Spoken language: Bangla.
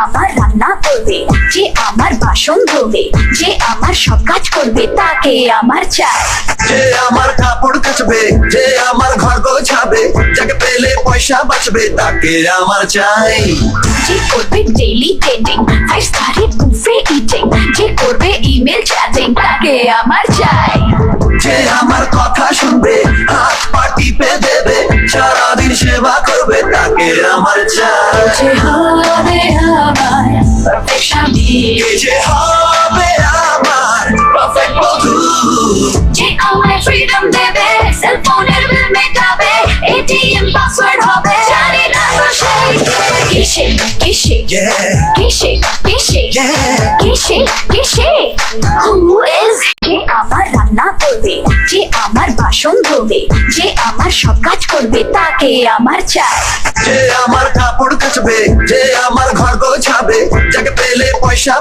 আমার রান্না করবে, যে আমার বাসন ধোবে, যে আমার সব কাজ করবে, তাকে আমার চাই। যে আমার কাপড় কাচবে, যে আমার ঘর গোছাবে, যাকে পেলে পয়সা বাঁচবে, তাকে আমার চাই। যে করবে ডেইলি ট্রেডিং, 5 স্টারের বুফে ইটিং, যে করবে ইমেল চ্যাটিং, তাকে আমার চাই। যে আমার কথা শুনবে, হাত পা টিপে দেবে, সারাদিন সেবা করবে, তাকে আমার চাই। যে হবে আমার perfect স্বামী, যে হবে আমার পারফেক্ট বন্ধু, যে আমায় ফ্রিডম দেবে, সেলফোনের বিল মেটাবে, এটিএম পাসওয়ার্ড হবে জানি না তো সেই কিসে কিসে yeah, কিসে কিসে yeah. কিসে কিসে হু ইজ। যে আমার রান্না করবে, যে আমার বাসন ধোবে, যে আমার সব কাজ করবে, তাকে আমার চাই। যে আমার কাপড় কাচবে, যে আমার ঘর গোছাবে, যাকে পেলে পয়সা